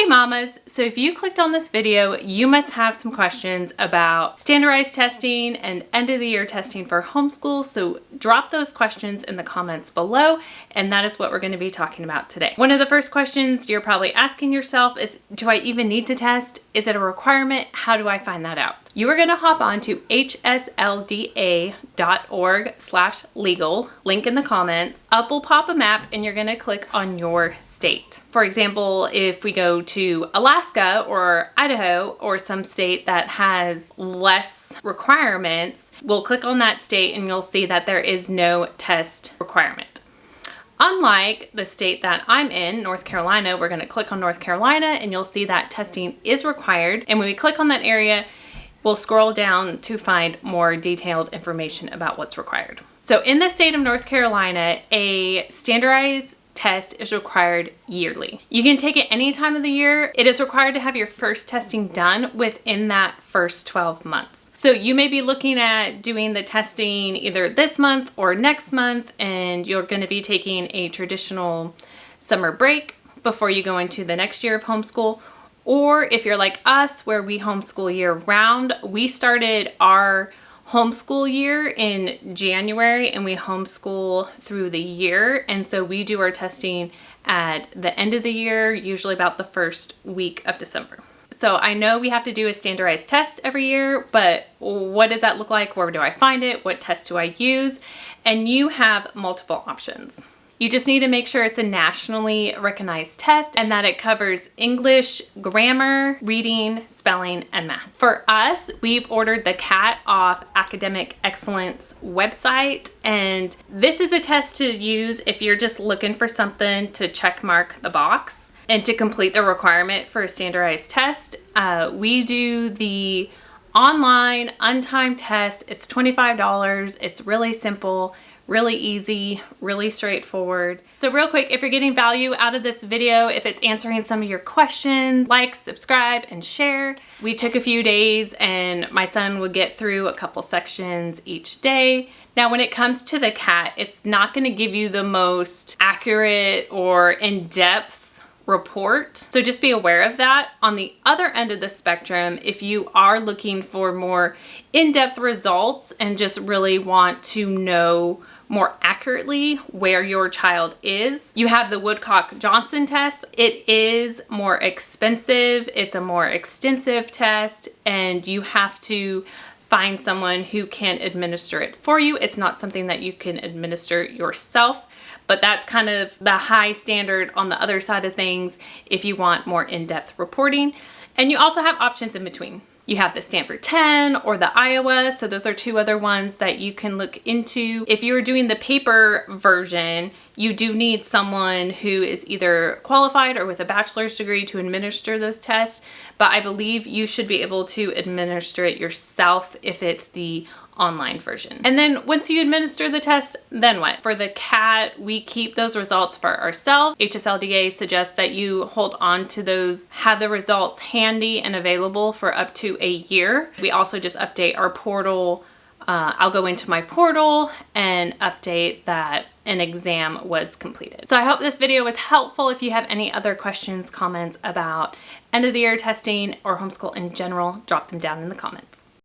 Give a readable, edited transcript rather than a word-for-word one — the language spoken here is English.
Hey mamas, so if you clicked on this video, you must have some questions about standardized testing and end of the year testing for homeschool. So drop those questions in the comments below, and that is what we're going to be talking about today. One of the first questions you're probably asking yourself is, do I even need to test? Is it a requirement? How do I find that out? You are going to hop on to hslda.org/legal, link in the comments. Up will pop a map and you're going to click on your state. For example, if we go to Alaska or Idaho or some state that has less requirements, we'll click on that state and you'll see that there is no test requirement. Unlike the state that I'm in, North Carolina, we're going to click on North Carolina and you'll see that testing is required. And when we click on that area, we'll scroll down to find more detailed information about what's required. So in the state of North Carolina, a standardized test is required yearly. You can take it any time of the year. It is required to have your first testing done within that first 12 months. So you may be looking at doing the testing either this month or next month, and you're going to be taking a traditional summer break before you go into the next year of homeschool. Or if you're like us, where we homeschool year round, we started our homeschool year in January and we homeschool through the year. And so we do our testing at the end of the year, usually about the first week of December. So I know we have to do a standardized test every year, but what does that look like? Where do I find it? What test do I use? And you have multiple options. You just need to make sure it's a nationally recognized test and that it covers English, grammar, reading, spelling, and math. For us, we've ordered the CAT off Academic Excellence website, and this is a test to use if you're just looking for something to check mark the box and to complete the requirement for a standardized test. We do the online untimed test. It's $25. It's really simple, really easy, really straightforward. So real quick, if you're getting value out of this video, if it's answering some of your questions, like, subscribe, and share. We took a few days and my son would get through a couple sections each day. Now, when it comes to the CAT, it's not going to give you the most accurate or in-depth report. So just be aware of that. On the other end of the spectrum, if you are looking for more in-depth results and just really want to know more accurately where your child is, you have the Woodcock-Johnson test. It is more expensive. It's a more extensive test, and you have to find someone who can administer it for you. It's not something that you can administer yourself, but that's kind of the high standard on the other side of things if you want more in-depth reporting. And you also have options in between. You have the Stanford 10 or the Iowa. So those are two other ones that you can look into. If you're doing the paper version, you do need someone who is either qualified or with a bachelor's degree to administer those tests. But I believe you should be able to administer it yourself if it's the online version. And then once you administer the test, then what? For the CAT, we keep those results for ourselves. HSLDA suggests that you hold on to those, have the results handy and available for up to a year. We also just update our portal. I'll go into my portal and update that an exam was completed. So I hope this video was helpful. If you have any other questions, comments about end of the year testing or homeschool in general, drop them down in the comments.